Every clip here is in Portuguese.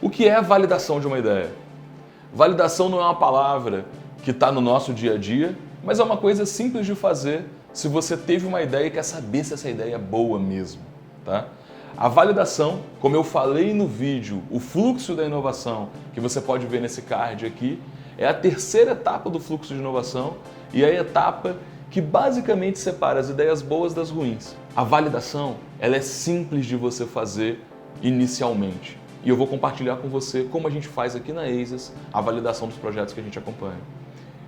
O que é a validação de uma ideia? Validação não é uma palavra que está no nosso dia a dia, mas é uma coisa simples de fazer se você teve uma ideia e quer saber se essa ideia é boa mesmo, tá? A validação, como eu falei no vídeo, o fluxo da inovação, que você pode ver nesse card aqui, é a terceira etapa do fluxo de inovação e é a etapa que basicamente separa as ideias boas das ruins. A validação, ela é simples de você fazer inicialmente. E eu vou compartilhar com você como a gente faz aqui na ASIS a validação dos projetos que a gente acompanha.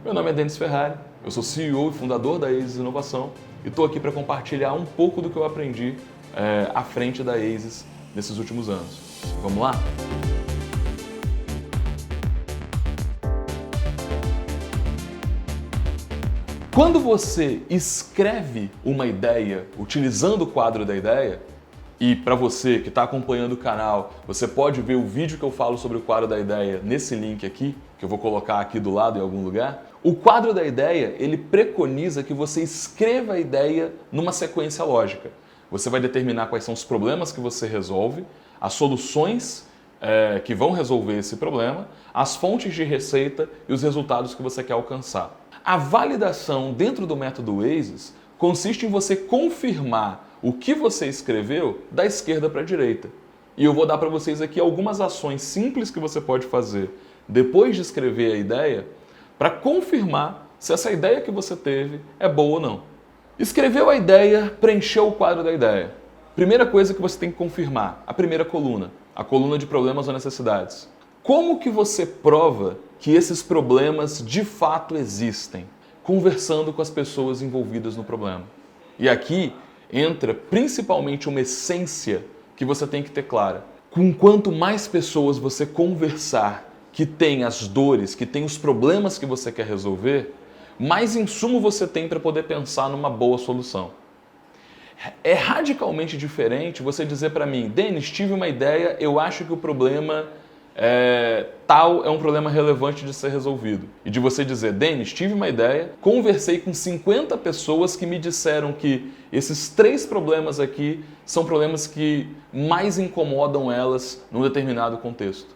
Meu nome é Denis Ferrari, eu sou CEO e fundador da ASIS Inovação e estou aqui para compartilhar um pouco do que eu aprendi à frente da ASIS nesses últimos anos. Vamos lá? Quando você escreve uma ideia utilizando o quadro da ideia, e para você que está acompanhando o canal, você pode ver o vídeo que eu falo sobre o quadro da ideia nesse link aqui, que eu vou colocar aqui do lado em algum lugar. O quadro da ideia, ele preconiza que você escreva a ideia numa sequência lógica. Você vai determinar quais são os problemas que você resolve, as soluções que vão resolver esse problema, as fontes de receita e os resultados que você quer alcançar. A validação dentro do método ASIS consiste em você confirmar o que você escreveu da esquerda para a direita. E eu vou dar para vocês aqui algumas ações simples que você pode fazer depois de escrever a ideia para confirmar se essa ideia que você teve é boa ou não. Escreveu a ideia, preencheu o quadro da ideia. Primeira coisa que você tem que confirmar, a primeira coluna, a coluna de problemas ou necessidades. Como que você prova que esses problemas de fato existem? Conversando com as pessoas envolvidas no problema. E aqui entra principalmente uma essência que você tem que ter clara. Com quanto mais pessoas você conversar que tem as dores, que tem os problemas que você quer resolver, mais insumo você tem para poder pensar numa boa solução. É radicalmente diferente você dizer para mim, Denis, tive uma ideia, eu acho que o problema tal é um problema relevante de ser resolvido. E de você dizer, Denis, tive uma ideia, conversei com 50 pessoas que me disseram que esses 3 problemas aqui são problemas que mais incomodam elas num determinado contexto.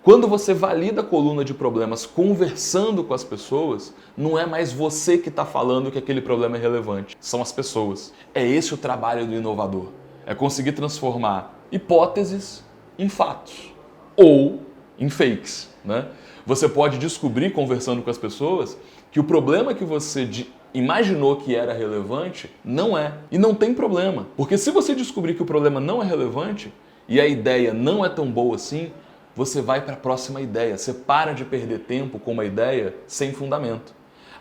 Quando você valida a coluna de problemas conversando com as pessoas, não é mais você que está falando que aquele problema é relevante, são as pessoas. É esse o trabalho do inovador, é conseguir transformar hipóteses em fatos. Ou em fakes, né? Você pode descobrir, conversando com as pessoas, que o problema que você imaginou que era relevante não é. E não tem problema. Porque se você descobrir que o problema não é relevante e a ideia não é tão boa assim, você vai para a próxima ideia. Você para de perder tempo com uma ideia sem fundamento.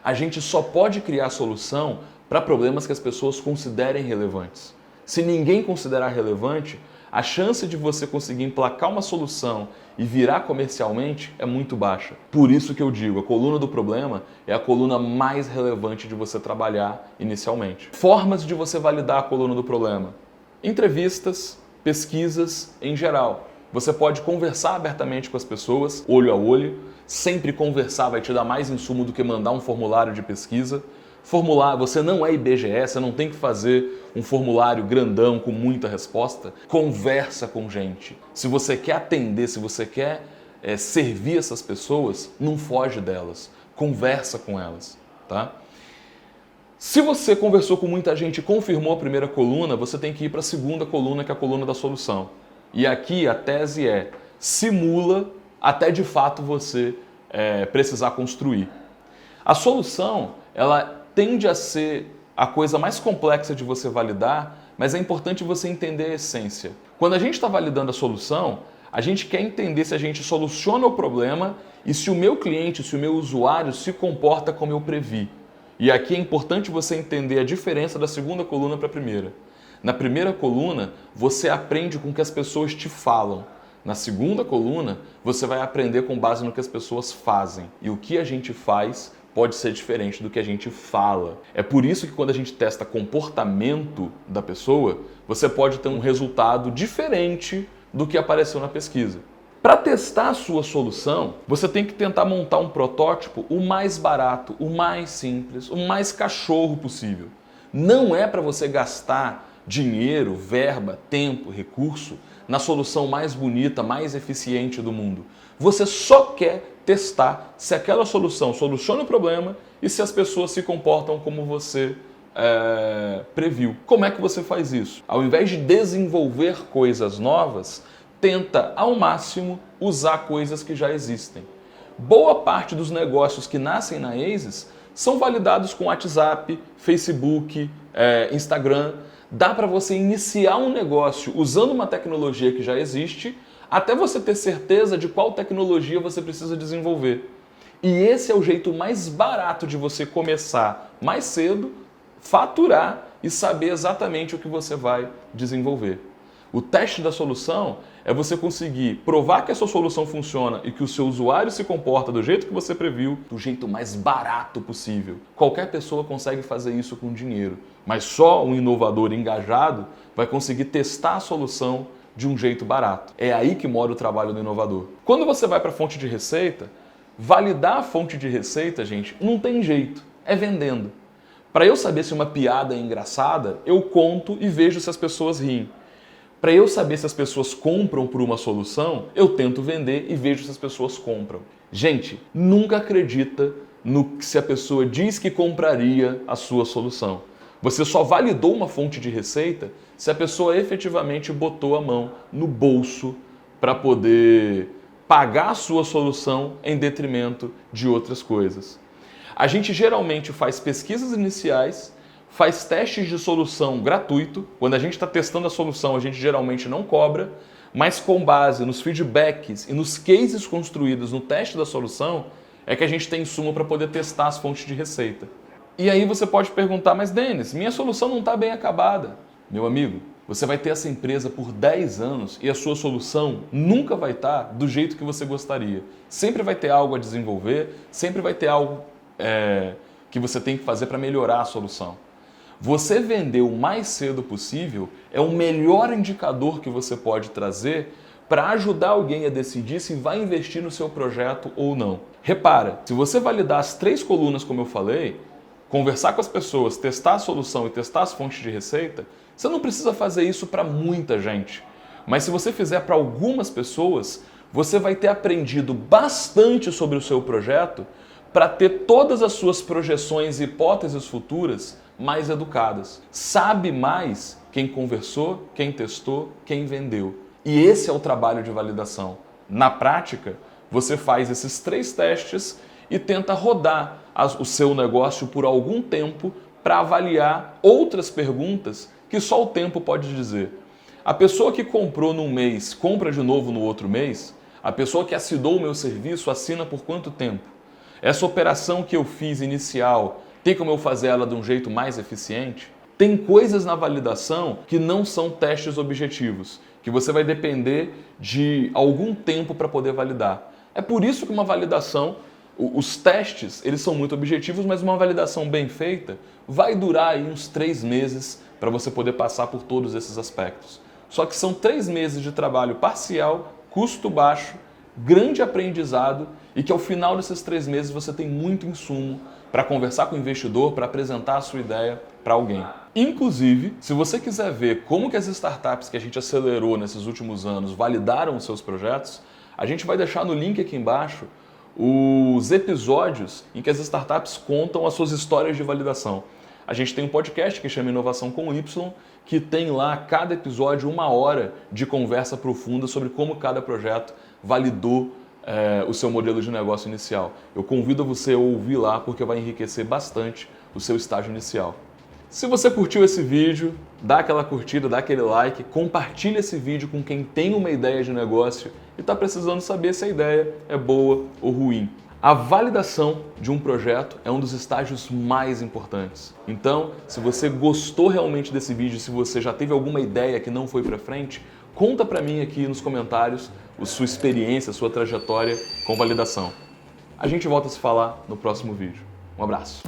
A gente só pode criar solução para problemas que as pessoas considerem relevantes. Se ninguém considerar relevante, a chance de você conseguir emplacar uma solução e virar comercialmente é muito baixa. Por isso que eu digo, a coluna do problema é a coluna mais relevante de você trabalhar inicialmente. Formas de você validar a coluna do problema. Entrevistas, pesquisas em geral. Você pode conversar abertamente com as pessoas, olho a olho. Sempre conversar vai te dar mais insumo do que mandar um formulário de pesquisa. Formular, você não é IBGE, você não tem que fazer um formulário grandão com muita resposta. Conversa com gente. Se você quer atender, se você quer servir essas pessoas, não foge delas. Conversa com elas, tá? Se você conversou com muita gente e confirmou a primeira coluna, você tem que ir para a segunda coluna, que é a coluna da solução. E aqui a tese é, simula até de fato você precisar construir. A solução, ela tende a ser a coisa mais complexa de você validar, mas é importante você entender a essência. Quando a gente está validando a solução, a gente quer entender se a gente soluciona o problema e se o meu cliente, se o meu usuário se comporta como eu previ. E aqui é importante você entender a diferença da segunda coluna para a primeira. Na primeira coluna, você aprende com o que as pessoas te falam. Na segunda coluna, você vai aprender com base no que as pessoas fazem. E o que a gente faz pode ser diferente do que a gente fala. É por isso que quando a gente testa comportamento da pessoa, você pode ter um resultado diferente do que apareceu na pesquisa. Para testar a sua solução, você tem que tentar montar um protótipo o mais barato, o mais simples, o mais cachorro possível. Não é para você gastar dinheiro, verba, tempo, recurso na solução mais bonita, mais eficiente do mundo. Você só quer testar se aquela solução soluciona o problema e se as pessoas se comportam como você previu. Como é que você faz isso? Ao invés de desenvolver coisas novas, tenta ao máximo usar coisas que já existem. Boa parte dos negócios que nascem na ASUS são validados com WhatsApp, Facebook, Instagram. Dá para você iniciar um negócio usando uma tecnologia que já existe, até você ter certeza de qual tecnologia você precisa desenvolver. E esse é o jeito mais barato de você começar mais cedo, faturar e saber exatamente o que você vai desenvolver. O teste da solução é você conseguir provar que a sua solução funciona e que o seu usuário se comporta do jeito que você previu, do jeito mais barato possível. Qualquer pessoa consegue fazer isso com dinheiro, mas só um inovador engajado vai conseguir testar a solução de um jeito barato. É aí que mora o trabalho do inovador. Quando você vai para a fonte de receita, validar a fonte de receita, gente, não tem jeito, é vendendo. Para eu saber se uma piada é engraçada, eu conto e vejo se as pessoas riem. Para eu saber se as pessoas compram por uma solução, eu tento vender e vejo se as pessoas compram. Gente, nunca acredita no que se a pessoa diz que compraria a sua solução. Você só validou uma fonte de receita se a pessoa efetivamente botou a mão no bolso para poder pagar a sua solução em detrimento de outras coisas. A gente geralmente faz pesquisas iniciais, faz testes de solução gratuito. Quando a gente está testando a solução, a gente geralmente não cobra, mas com base nos feedbacks e nos cases construídos no teste da solução, é que a gente tem insumo para poder testar as fontes de receita. E aí você pode perguntar, mas Denis, minha solução não está bem acabada. Meu amigo, você vai ter essa empresa por 10 anos e a sua solução nunca vai estar do jeito que você gostaria. Sempre vai ter algo a desenvolver, sempre vai ter algo que você tem que fazer para melhorar a solução. Você vender o mais cedo possível é o melhor indicador que você pode trazer para ajudar alguém a decidir se vai investir no seu projeto ou não. Repara, se você validar as 3 colunas como eu falei, conversar com as pessoas, testar a solução e testar as fontes de receita, você não precisa fazer isso para muita gente. Mas se você fizer para algumas pessoas, você vai ter aprendido bastante sobre o seu projeto para ter todas as suas projeções e hipóteses futuras mais educadas. Sabe mais quem conversou, quem testou, quem vendeu. E esse é o trabalho de validação. Na prática, você faz esses 3 testes e tenta rodar o seu negócio por algum tempo para avaliar outras perguntas que só o tempo pode dizer. A pessoa que comprou num mês, compra de novo no outro mês? A pessoa que assinou o meu serviço, assina por quanto tempo? Essa operação que eu fiz inicial, tem como eu fazer ela de um jeito mais eficiente? Tem coisas na validação que não são testes objetivos, que você vai depender de algum tempo para poder validar. É por isso que uma validação, os testes, eles são muito objetivos, mas uma validação bem feita vai durar aí uns 3 meses para você poder passar por todos esses aspectos. Só que são 3 meses de trabalho parcial, custo baixo, grande aprendizado e que ao final desses 3 meses você tem muito insumo para conversar com o investidor, para apresentar a sua ideia para alguém. Inclusive, se você quiser ver como que as startups que a gente acelerou nesses últimos anos validaram os seus projetos, a gente vai deixar no link aqui embaixo os episódios em que as startups contam as suas histórias de validação. A gente tem um podcast que chama Inovação com Y, que tem lá cada episódio 1 hora de conversa profunda sobre como cada projeto validou o seu modelo de negócio inicial. Eu convido você a ouvir lá porque vai enriquecer bastante o seu estágio inicial. Se você curtiu esse vídeo, dá aquela curtida, dá aquele like, compartilha esse vídeo com quem tem uma ideia de negócio e está precisando saber se a ideia é boa ou ruim. A validação de um projeto é um dos estágios mais importantes. Então, se você gostou realmente desse vídeo, se você já teve alguma ideia que não foi para frente, conta para mim aqui nos comentários a sua experiência, a sua trajetória com validação. A gente volta a se falar no próximo vídeo. Um abraço.